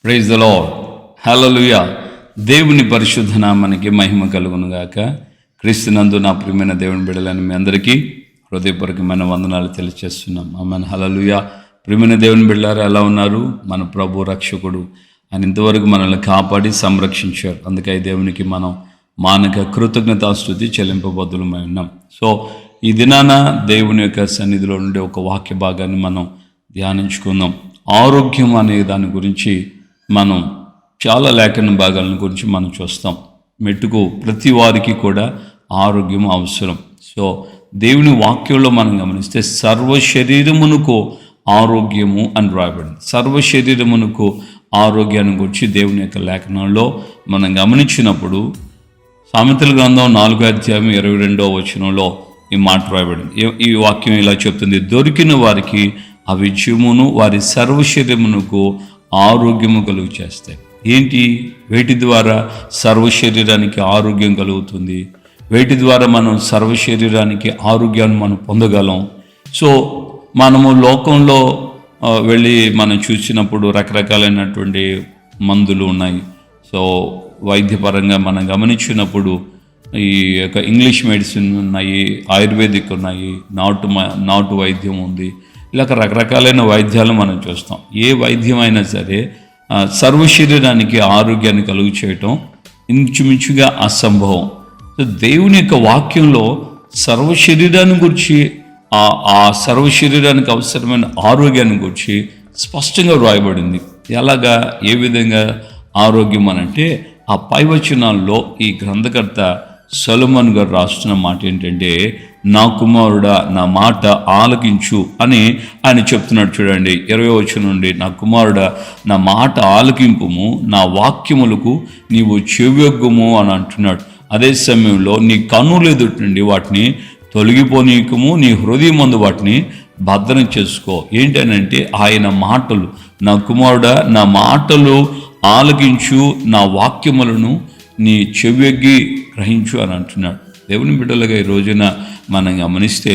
Praise the lord. హల్లెలూయా. దేవుని పరిశుద్ధ నామానికి మహిమ కలుగును గాక. క్రీస్తునందు నా ప్రియమైన దేవుని బిడ్డలని మీ అందరికీ హృదయపూర్వకమైన వందనాలు తెలియజేస్తున్నాం. ఆమేన్. హల్లెలూయా. ప్రియమైన దేవుని బిడ్డలారా, ఎలా ఉన్నారు? మన ప్రభు రక్షకుడు ఆయన ఇంతవరకు మనల్ని కాపాడి సంరక్షించారు. అందుకే దేవునికి మనం మానక కృతజ్ఞతాస్తుతి చెల్లింపబద్దులమై ఉన్నాం. సో ఈ దినాన దేవుని యొక్క సన్నిధిలో ఉండే ఒక వాక్య భాగాన్ని మనం ధ్యానించుకుందాం. ఆరోగ్యం అనే దాని గురించి మనం చాలా లేఖన భాగాల గురించి మనం చూస్తాం. మెట్టుకు ప్రతి వారికి కూడా ఆరోగ్యం అవసరం. సో దేవుని వాక్యంలో మనం గమనిస్తే సర్వ శరీరమునకు ఆరోగ్యము అని రాయబడింది. సర్వ శరీరమునకు ఆరోగ్యాన్ని గురించి దేవుని యొక్క లేఖనంలో మనం గమనించినప్పుడు సామెతల గ్రంథం 4:22 ఈ మాట రాయబడింది. ఈ వాక్యం ఇలా చెప్తుంది: దొరికిన వారికి అవి జీవమును వారి సర్వ శరీరమునకు ఆరోగ్యము కలుగు చేస్తాయి. ఏంటి? వేటి ద్వారా సర్వ శరీరానికి ఆరోగ్యం కలుగుతుంది? వేటి ద్వారా మనం సర్వ శరీరానికి ఆరోగ్యాన్ని మనం పొందగలం? సో మనము లోకంలో వెళ్ళి మనం చూసినప్పుడు రకరకాలైనటువంటి మందులు ఉన్నాయి. సో వైద్యపరంగా మనం గమనించినప్పుడు ఈ యొక్క ఇంగ్లీష్ మెడిసిన్ ఉన్నాయి, ఆయుర్వేదిక్ ఉన్నాయి, నాటు వైద్యం ఉంది. ఇలా రకరకాలైన వైద్యాలు మనం చూస్తాం. ఏ వైద్యం అయినా సరే సర్వ శరీరానికి ఆరోగ్యాన్ని కలుగు చేయటం ఇంచుమించుగా అసంభవం. సో దేవుని యొక్క వాక్యంలో సర్వ శరీరాన్ని గురించి, ఆ సర్వ శరీరానికి అవసరమైన ఆరోగ్యాన్ని గురించి స్పష్టంగా వ్రాయబడింది. ఎలాగా, ఏ విధంగా ఆరోగ్యం అనంటే ఆ పై వచనాల్లో ఈ గ్రంథకర్త సొలొమోన్ గారు రాస్తున్న మాట ఏంటంటే, నా కుమారుడా నా మాట ఆలకించు అని ఆయన చెప్తున్నాడు. చూడండి 20వ వచనం నుండి, నా కుమారుడా నా మాట ఆలకింపుము, నా వాక్యములకు నీవు చెవియొగ్గుము అని అంటున్నాడు. అదే సమయంలో నీ కన్నులు ఎదుటి నుండి వాటిని తొలగిపోనీయకము, నీ హృదయం ముందు వాటిని భద్రం చేసుకో. ఏంటనంటే ఆయన మాటలు, నా కుమారుడా నా మాటలు ఆలకించు, నా వాక్యములను నీ చెవియొగ్గి గ్రహించు అని అంటున్నాడు. దేవుని బిడ్డలుగా ఈ రోజున మనం గమనిస్తే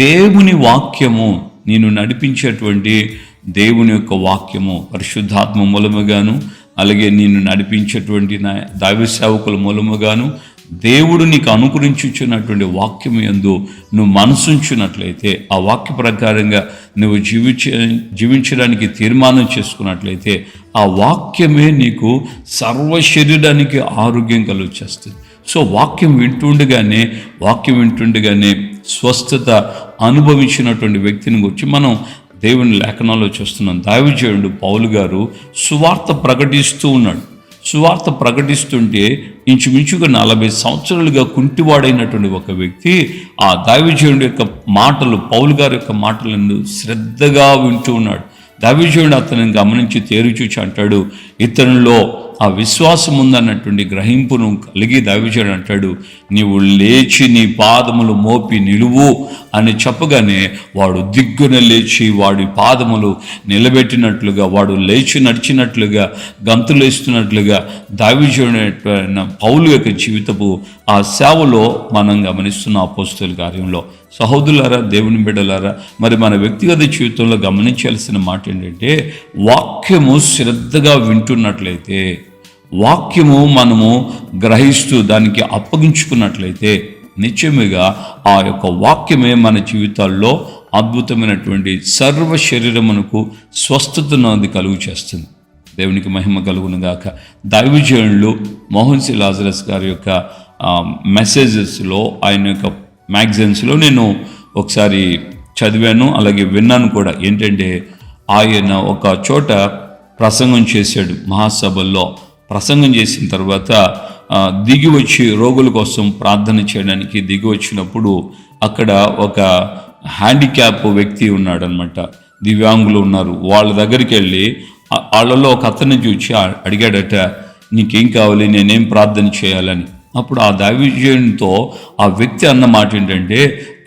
దేవుని వాక్యము, నేను నడిపించేటువంటి దేవుని యొక్క వాక్యము పరిశుద్ధాత్మ మూలముగాను, అలాగే నేను నడిపించేటువంటి నా దైవ సేవకుల మూలముగాను దేవుడు నీకు అనుకరించుచున్నటువంటి వాక్యం యందు నువ్వు మనసుంచున్నట్లయితే, ఆ వాక్య ప్రకారంగా నువ్వు జీవించడానికి తీర్మానం చేసుకున్నట్లయితే, ఆ వాక్యమే నీకు సర్వ శరీరానికి ఆరోగ్యం కలుగు చేస్తుంది. సో వాక్యం వింటుండగానే స్వస్థత అనుభవించినటువంటి వ్యక్తిని గురించి మనం దేవుని లేఖనాల్లో చూస్తున్నాం. దైవజనుడు పౌలు గారు సువార్త ప్రకటిస్తూ ఉన్నాడు. సువార్త ప్రకటిస్తుంటే ఇంచుమించుగా 40 సంవత్సరాలుగా కుంటివాడైనటువంటి ఒక వ్యక్తి ఆ దైవజనుడి యొక్క మాటలు, పౌలు గారి యొక్క మాటలను శ్రద్ధగా వింటూ ఉన్నాడు. దైవజనుడు అతనిని గమనించి తేరుచూచి అంటాడు, ఇతనిలో ఆ విశ్వాసం ఉందన్నటువంటి గ్రహింపును కలిగి దైవజనుడు అంటాడు, నీవు లేచి నీ పాదములు మోపి నిలువు అని చెప్పగానే వాడు దిగ్గున లేచి వాడి పాదములు నిలబెట్టినట్లుగా, వాడు లేచి నడిచినట్లుగా, గంతులేస్తున్నట్లుగా దైవజనుడైన పౌలు యొక్క జీవితపు ఆ సేవలో మనం గమనిస్తున్న అపోస్తలుల కార్యంలో. సహోదరులారా, దేవుని బిడ్డలారా, మరి మన వ్యక్తిగత జీవితంలో గమనించాల్సిన మాట ఏంటంటే, వాక్యము శ్రద్ధగా వింటున్నట్లయితే, వాక్యము మనము గ్రహిస్తూ దానికి అప్పగించుకున్నట్లయితే నిశ్చయముగా ఆ యొక్క వాక్యమే మన జీవితాల్లో అద్భుతమైనటువంటి సర్వ శరీరమునకు స్వస్థతను అది కలుగు చేస్తుంది. దేవునికి మహిమ కలుగును గాక. దైవజనులు మోహన్ సి లాజరస్ గారి యొక్క మెసేజెస్లో, ఆయన యొక్క మ్యాగజైన్స్లో నేను ఒకసారి చదివాను, అలాగే విన్నాను కూడా. ఏంటంటే ఆయన ఒక చోట ప్రసంగం చేశాడు. మహాసభల్లో ప్రసంగం చేసిన తర్వాత దిగి వచ్చి రోగుల కోసం ప్రార్థన చేయడానికి దిగి వచ్చినప్పుడు అక్కడ ఒక హ్యాండిక్యాప్ వ్యక్తి ఉన్నాడనమాట. దివ్యాంగులు ఉన్నారు. వాళ్ళ దగ్గరికి వెళ్ళి వాళ్ళలో ఒక అతన్ని చూసి అడిగాడట, నీకేం కావాలి, నేనేం ప్రార్థన చేయాలని. అప్పుడు ఆ దైవజనునితో ఆ వ్యక్తి అన్న మాట ఏంటంటే,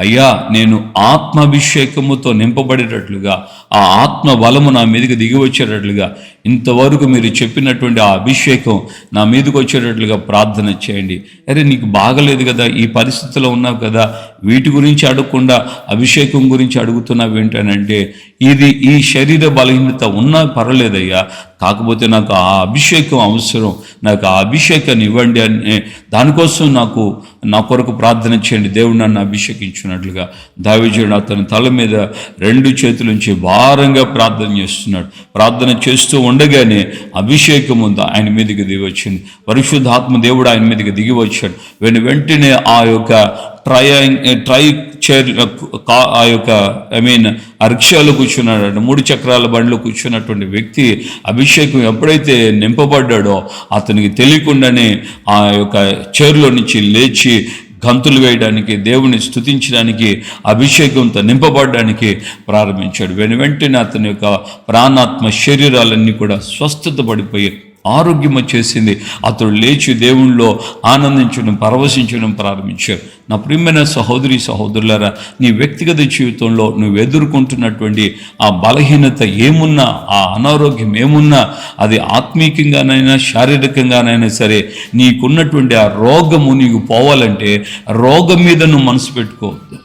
అయ్యా నేను ఆత్మాభిషేకముతో నింపబడేటట్లుగా, ఆ ఆత్మ బలము నా మీదకి దిగి వచ్చేటట్లుగా, ఇంతవరకు మీరు చెప్పినటువంటి ఆ అభిషేకం నా మీదకి వచ్చేటట్లుగా ప్రార్థన చేయండి. అరే నీకు బాగలేదు కదా, ఈ పరిస్థితిలో ఉన్నావు కదా, వీటి గురించి అడగకుండా అభిషేకం గురించి అడుగుతున్నావు ఏంటనంటే, ఈ శరీర బలహీనత ఉన్నా పర్వాలేదయ్యా, కాకపోతే నాకు ఆ అభిషేకం అవసరం, నాకు ఆ అభిషేకాన్ని ఇవ్వండి అని దానికోసం నా కొరకు ప్రార్థన చేయండి, దేవుడు నన్ను అభిషేకించినట్లుగా. దావీదుడు అతని తల మీద 2 చేతులుంచి భారంగా ప్రార్థన చేస్తున్నాడు. ప్రార్థన చేస్తూ ఉండగానే అభిషేకం ఉంది ఆయన మీదకి దిగి వచ్చింది. పరిశుద్ధాత్మ దేవుడు ఆయన మీదకి దిగి వచ్చాడు. వెంటనే ఆ యొక్క ట్రై చైర్ ఆ యొక్క రిక్షాలో కూర్చున్నాడు, 3 చక్రాల బండిలో కూర్చున్నటువంటి వ్యక్తి అభిషేకం ఎప్పుడైతే నింపబడ్డాడో అతనికి తెలియకుండానే ఆ యొక్క చైర్లో నుంచి లేచి గంతులు వేయడానికి, దేవుని స్తుతించడానికి, అభిషేకంతో నింపబడడానికి ప్రారంభించాడు. వెంటనే అతని యొక్క ప్రాణాత్మ శరీరాలన్నీ కూడా స్వస్థత పడిపోయి ఆరోగ్యం వచ్చేసింది. అతడు లేచి దేవునిలో ఆనందించడం, పరవశించడం ప్రారంభించారు. నా ప్రియమైన సహోదరులారా, నీ వ్యక్తిగత జీవితంలో నువ్వు ఎదుర్కొంటున్నటువంటి ఆ బలహీనత ఏమున్నా, ఆ అనారోగ్యం ఏమున్నా, అది ఆత్మీయంగానైనా శారీరకంగానైనా సరే, నీకున్నటువంటి ఆ రోగము నీకు పోవాలంటే రోగం మీద నువ్వు మనసు పెట్టుకోవద్దు,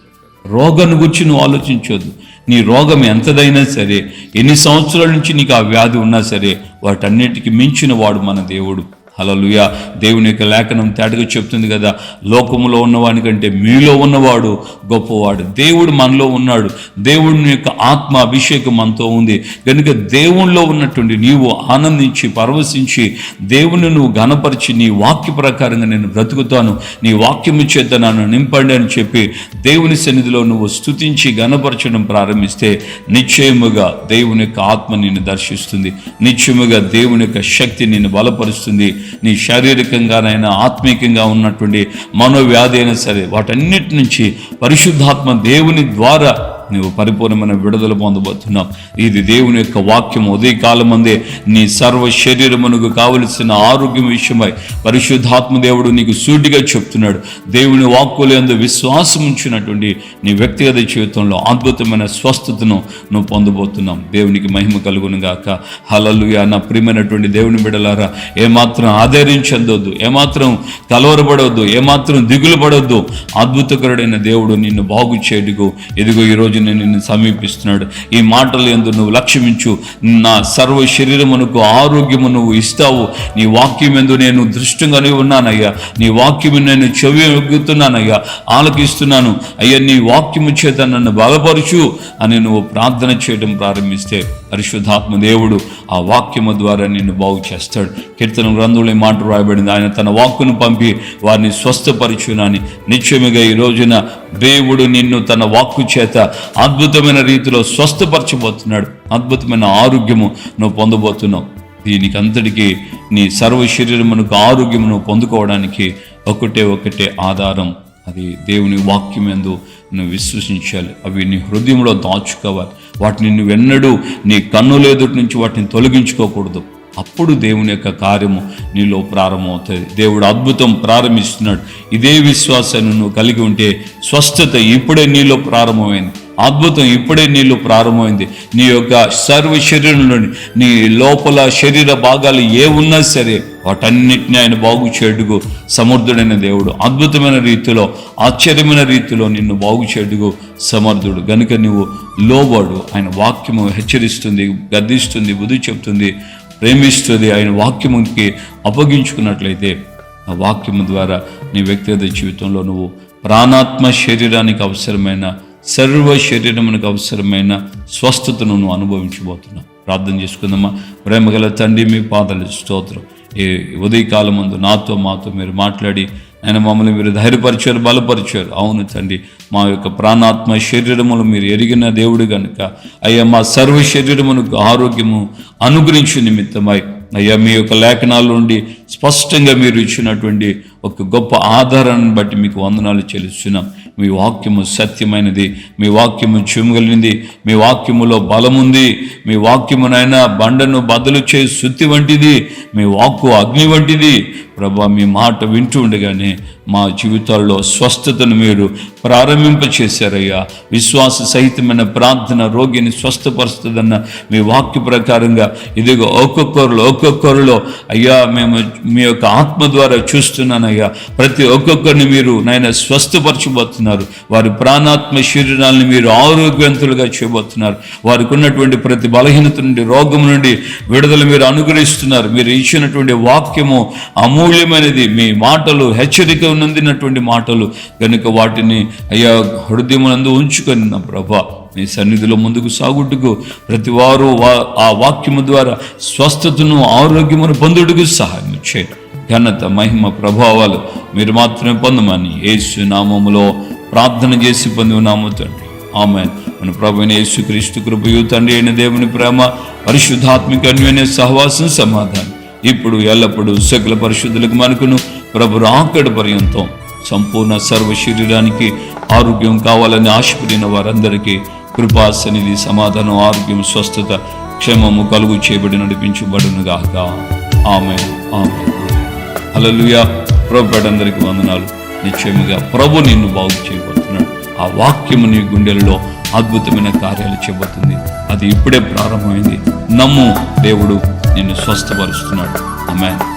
రోగాన్ని గురించి నువ్వు ఆలోచించవద్దు. నీ రోగం ఎంతదైనా సరే, ఎన్ని సంవత్సరాల నుంచి నీకు ఆ వ్యాధి ఉన్నా సరే, వాటన్నిటికీ మించిన వాడు మన దేవుడు. హల్లెలూయా. దేవుని యొక్క లేఖనం తేటగా చెప్తుంది కదా, లోకములో ఉన్నవాని కంటే మీలో ఉన్నవాడు గొప్పవాడు. దేవుడు మనలో ఉన్నాడు. దేవుని యొక్క ఆత్మ అభిషేకం మనతో ఉంది కనుక దేవునిలో ఉన్నటువంటి నీవు ఆనందించి పరవశించి దేవుని నువ్వు ఘనపరిచి, నీ వాక్య ప్రకారంగా నేను బ్రతుకుతాను, నీ వాక్యము చేత నన్ను నింపండి అని చెప్పి దేవుని సన్నిధిలో నువ్వు స్తుతించి ఘనపరచడం ప్రారంభిస్తే నిశ్చయముగా దేవుని యొక్క ఆత్మ నిన్ను దర్శిస్తుంది. నిశ్చయముగా దేవుని యొక్క శక్తి నిన్ను బలపరుస్తుంది. నీ శారీరకంగానైనా ఆత్మీయంగా ఉన్నటువంటి మనోవ్యాధి అయినా సరే, వాటన్నిటి నుంచి పరిశుద్ధాత్మ దేవుని ద్వారా నువ్వు పరిపూర్ణమైన విడుదల పొందబోతున్నావు. ఇది దేవుని యొక్క వాక్యం. ఉదయకాలం అందే నీ సర్వ శరీరమునకు కావలసిన ఆరోగ్యం విషయమై పరిశుద్ధాత్మ దేవుడు నీకు సూటిగా చెప్తున్నాడు. దేవుని వాక్కులందు విశ్వాసం ఉంచినటువంటి నీ వ్యక్తిగత జీవితంలో అద్భుతమైన స్వస్థతను నువ్వు పొందబోతున్నావు. దేవునికి మహిమ కలుగును గాక. హల్లెలూయా. నా ప్రియమైనటువంటి దేవుని బిడ్డలారా, ఏమాత్రం ఆధైర్యించొద్దు, ఏమాత్రం కలవరపడవద్దు, ఏమాత్రం దిగులు పడవద్దు. అద్భుతకరుడైన దేవుడు నిన్ను బాగు చేయుటకు ఇదిగో ఈరోజు నిన్ను సమీపిస్తున్నాడు. ఈ మాటలు యందు నువ్వు లక్ష్యమించు. నా సర్వ శరీరమునకు ఆరోగ్యము నువ్వు ఇస్తావు. నీ వాక్యం యందు నేను దృష్టంగానే ఉన్నానయ్యా, నీ వాక్యము నేను చెవి ఎగ్గుతున్నానయ్యా, ఆలకిస్తున్నాను అయ్యా, నీ వాక్యము చేత నన్ను బలపరచు అని నువ్వు ప్రార్థన చేయడం ప్రారంభిస్తే పరిశుద్ధాత్మ దేవుడు ఆ వాక్యము ద్వారా నిన్ను బాగు చేస్తాడు. కీర్తన గ్రంథంలో ఈ మాట రాయబడింది, ఆయన తన వాక్కును పంపి వారిని స్వస్థపరచునని. నిశ్చయముగా ఈ రోజున దేవుడు నిన్ను తన వాక్కు చేత అద్భుతమైన రీతిలో స్వస్థపరచబోతున్నాడు. అద్భుతమైన ఆరోగ్యము నువ్వు పొందబోతున్నావు. దీనికి అంతటికీ నీ సర్వ శరీరమునకు ఆరోగ్యము నువ్వు పొందుకోవడానికి ఒకటే ఆధారం, అది దేవుని వాక్యం యందు నువ్వు విశ్వసించాలి. అవి నీ హృదయంలో దాచుకోవాలి. వాటిని నువ్వెన్నడూ నీ కన్నుల ఎదుటి నుంచి వాటిని తొలగించుకోకూడదు. అప్పుడు దేవుని యొక్క కార్యము నీలో ప్రారంభమవుతుంది. దేవుడు అద్భుతం ప్రారంభిస్తున్నాడు. ఇదే విశ్వాసాన్ని నువ్వు కలిగి ఉంటే స్వస్థత ఇప్పుడే నీలో ప్రారంభమైంది, అద్భుతం ఇప్పుడే నీలో ప్రారంభమైంది. నీ యొక్క సర్వ శరీరంలోని నీ లోపల శరీర భాగాలు ఏ ఉన్నా సరే వాటన్నిటిని ఆయన బాగు చేయుటకు సమర్థుడైన దేవుడు. అద్భుతమైన రీతిలో, ఆశ్చర్యమైన రీతిలో నిన్ను బాగు చేయుటకు సమర్థుడు. గనుక నువ్వు లోబడు. ఆయన వాక్యము హెచ్చరిస్తుంది, గద్దిస్తుంది, బుద్ధి చెప్తుంది, ప్రేమిస్తుంది. ఆయన వాక్యముకి అప్పగించుకున్నట్లయితే ఆ వాక్యము ద్వారా నీ వ్యక్తిగత జీవితంలో నువ్వు ప్రాణాత్మ శరీరానికి అవసరమైన, సర్వ శరీరమునకు అవసరమైన స్వస్థతను నువ్వు అనుభవించబోతున్నావు. ప్రార్థన చేసుకుందామా. ప్రేమగల తండ్రి, మీ పాదాలు స్తోత్రం. ఈ ఉదయకాలం ముందు మాతో మీరు మాట్లాడి ఆయన మమ్మల్ని మీరు ధైర్యపరిచారు, బలపరిచారు. అవును తండ్రి, మా యొక్క ప్రాణాత్మ శరీరములు మీరు ఎరిగిన దేవుడు కనుక అయ్యా మా సర్వ శరీరమునకు ఆరోగ్యము అనుగ్రహించు నిమిత్తమై అయ్యా మీ యొక్క లేఖనాల నుండి స్పష్టంగా మీరు ఇచ్చినటువంటి ఒక గొప్ప ఆధారాన్ని బట్టి మీకు వందనాలు చెల్లిస్తున్నాం. మీ వాక్యము సత్యమైనది, మీ వాక్యము చెమగలిగింది, మీ వాక్యములో బలముంది, మీ వాక్యమునైనా బండను బద్దలు చేసి సుత్తి వంటిది, మీ వాక్కు అగ్ని వంటిది, ప్రభా మీ మాట వింటూ ఉండగానే మా జీవితాల్లో స్వస్థతను మీరు ప్రారంభింపచేశారయ్యా. విశ్వాస సహితమైన ప్రార్థన రోగిని స్వస్థపరుస్తుందన్న మీ వాక్య ప్రకారంగా ఇదిగో ఒక్కొక్కరిలో అయ్యా మేము మీ యొక్క ఆత్మ ద్వారా చూస్తున్నానయ్యా. ప్రతి ఒక్కొక్కరిని మీరు నాయన స్వస్థపరచబోతున్నారు. వారి ప్రాణాత్మ శరీరాలను మీరు ఆరోగ్యవంతులుగా చేయబోతున్నారు. వారికి ఉన్నటువంటి ప్రతి బలహీనత నుండి రోగం నుండి విడుదల మీరు అనుగ్రహిస్తున్నారు. మీరు ఇచ్చినటువంటి వాక్యము అమూల్యమైనది. మీ మాటలు హెచ్చరిక నందినటువంటి మాటలు కనుక వాటిని అయ్యా హృదయమునందు ఉంచుకొని నా ప్రభా మీ సన్నిధిలో ముందుకు సాగుటకు ప్రతి వారు ఆ వాక్యము ద్వారా స్వస్థతను ఆరోగ్యమును పొందుటకు సహాయం చేయండి. ఘనత మహిమ ప్రభావాలు మీరు మాత్రమే పొందమని యేసు నామములో ప్రార్థన చేసి పొంది ఉన్నాము తండ్రి. ఆమేన్. మన ప్రభువైన యేసుక్రీస్తు కృపయు తండ్రి అయిన దేవుని ప్రేమ పరిశుద్ధాత్మిక అన్యోన్య సహవాసం సమాధానం ఇప్పుడు ఎల్లప్పుడూ సకల పరిశుద్ధులకు మనకును ప్రభు రాకడ పర్యంతం సంపూర్ణ సర్వ శరీరానికి ఆరోగ్యం కావాలని ఆశపడిన వారందరికీ కృపా సన్నిధి సమాధానం ఆరోగ్యం స్వస్థత క్షేమము కలుగు చేయబడి నడిపించబడునుగాక. ఆమేన్. ఆమేన్. హల్లెలూయా. ప్రభువులందరికీ వందనాలు. నిశ్చయముగా ప్రభు నిన్ను బాగు చేయబోతున్నాడు. ఆ వాక్యము నీ గుండెలలో అద్భుతమైన కార్యాలు చేయబోతుంది. అది ఇప్పుడే ప్రారంభమైంది. నమ్ము, దేవుడు నిన్ను స్వస్థపరుస్తున్నాడు. ఆమేన్.